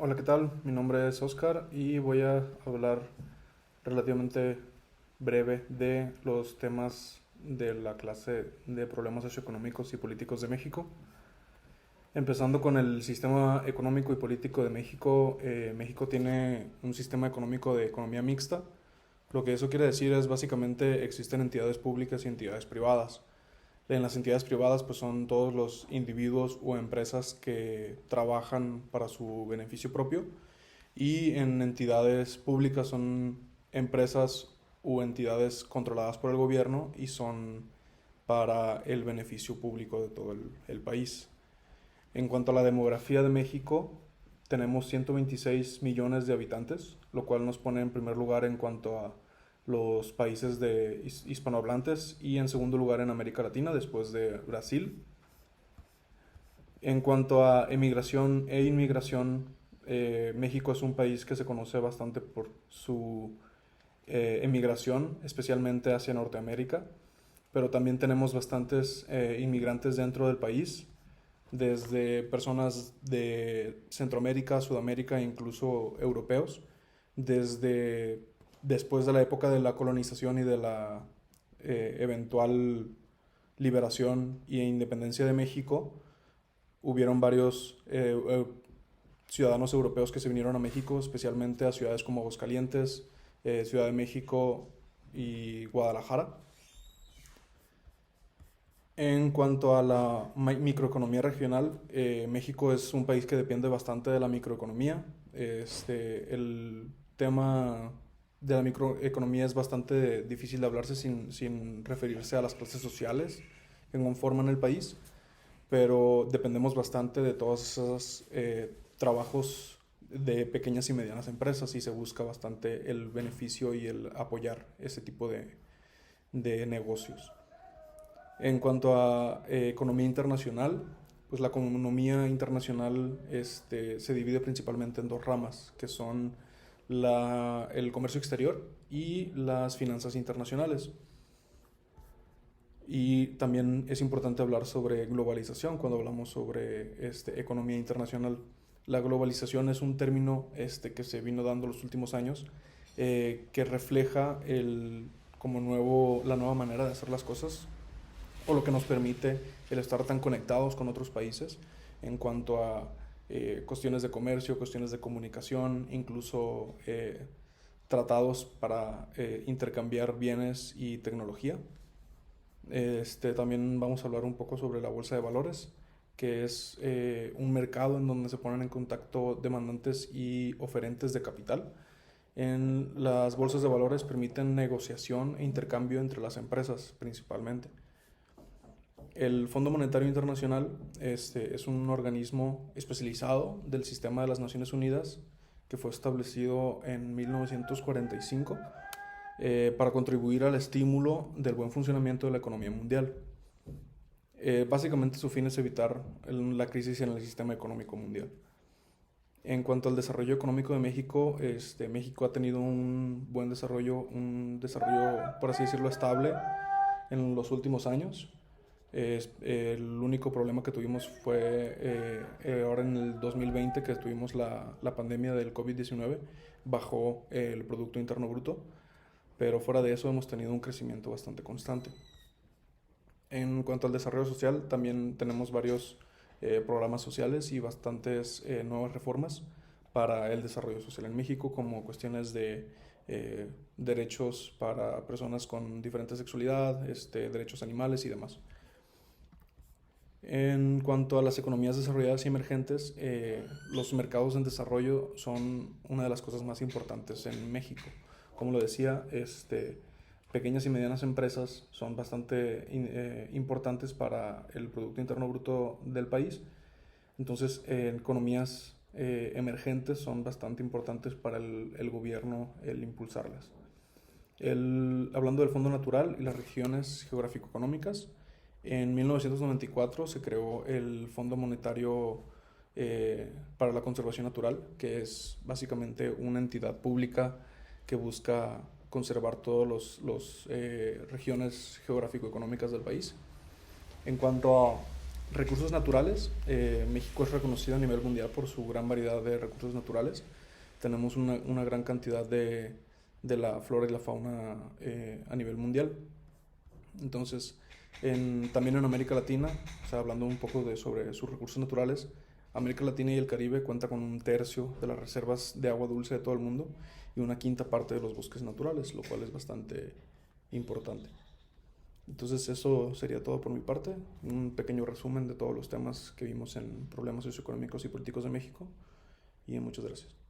Hola, ¿qué tal? Mi nombre es Oscar y voy a hablar relativamente breve de los temas de la clase de problemas socioeconómicos y políticos de México. Empezando con el sistema económico y político de México, México tiene un sistema económico de economía mixta. Lo que eso quiere decir es básicamente existen entidades públicas y entidades privadas. En las entidades privadas pues son todos los individuos o empresas que trabajan para su beneficio propio, y en entidades públicas son empresas u entidades controladas por el gobierno y son para el beneficio público de todo el país. En cuanto a la demografía de México, tenemos 126 millones de habitantes, lo cual nos pone en primer lugar en cuanto a los países de hispanohablantes y en segundo lugar en América Latina después de Brasil. En cuanto a emigración e inmigración, México es un país que se conoce bastante por su emigración, especialmente hacia Norteamérica, pero también tenemos bastantes inmigrantes dentro del país, desde personas de Centroamérica, Sudamérica e incluso europeos, desde después de la época de la colonización y de la eventual liberación e independencia de México. Hubieron varios ciudadanos europeos que se vinieron a México, especialmente a ciudades como Aguascalientes, Ciudad de México y Guadalajara. En cuanto a la microeconomía regional, México es un país que depende bastante de la microeconomía. El tema de la microeconomía es bastante difícil de hablarse sin referirse a las clases sociales que conforman el país, pero dependemos bastante de todos esos trabajos de pequeñas y medianas empresas, y se busca bastante el beneficio y el apoyar ese tipo de negocios. En cuanto a economía internacional, pues la economía internacional se divide principalmente en dos ramas, que son el comercio exterior y las finanzas internacionales. Y también es importante hablar sobre globalización cuando hablamos sobre economía internacional. La globalización es un término que se vino dando los últimos años, que refleja la nueva manera de hacer las cosas, o lo que nos permite el estar tan conectados con otros países en cuanto a cuestiones de comercio, cuestiones de comunicación, incluso tratados para intercambiar bienes y tecnología. También vamos a hablar un poco sobre la bolsa de valores, que es un mercado en donde se ponen en contacto demandantes y oferentes de capital. En las bolsas de valores permiten negociación e intercambio entre las empresas principalmente. El Fondo Monetario Internacional es un organismo especializado del sistema de las Naciones Unidas que fue establecido en 1945 para contribuir al estímulo del buen funcionamiento de la economía mundial. Básicamente su fin es evitar la crisis en el sistema económico mundial. En cuanto al desarrollo económico de México, México ha tenido un desarrollo, por así decirlo, estable en los últimos años. El único problema que tuvimos fue ahora en el 2020, que tuvimos la pandemia del COVID-19, bajó el Producto Interno Bruto, pero fuera de eso hemos tenido un crecimiento bastante constante. En cuanto al desarrollo social, también tenemos varios programas sociales y bastantes nuevas reformas para el desarrollo social en México, como cuestiones de derechos para personas con diferente sexualidad, derechos animales y demás. En cuanto a las economías desarrolladas y emergentes, los mercados en desarrollo son una de las cosas más importantes en México. Como lo decía, pequeñas y medianas empresas son bastante importantes para el Producto Interno Bruto del país. Entonces, economías emergentes son bastante importantes para el gobierno el impulsarlas. Hablando del Fondo Natural y las regiones geográfico-económicas, en 1994 se creó el Fondo Monetario para la Conservación Natural, que es básicamente una entidad pública que busca conservar todas las regiones geográfico-económicas del país. En cuanto a Recursos naturales. México es reconocido a nivel mundial por su gran variedad de recursos naturales. Tenemos una gran cantidad de la flora y la fauna a nivel mundial. Entonces, también en América Latina, o sea, hablando un poco sobre sus recursos naturales, América Latina y el Caribe cuenta con un tercio de las reservas de agua dulce de todo el mundo y una quinta parte de los bosques naturales, lo cual es bastante importante. Entonces eso sería todo por mi parte, un pequeño resumen de todos los temas que vimos en problemas socioeconómicos y políticos de México y muchas gracias.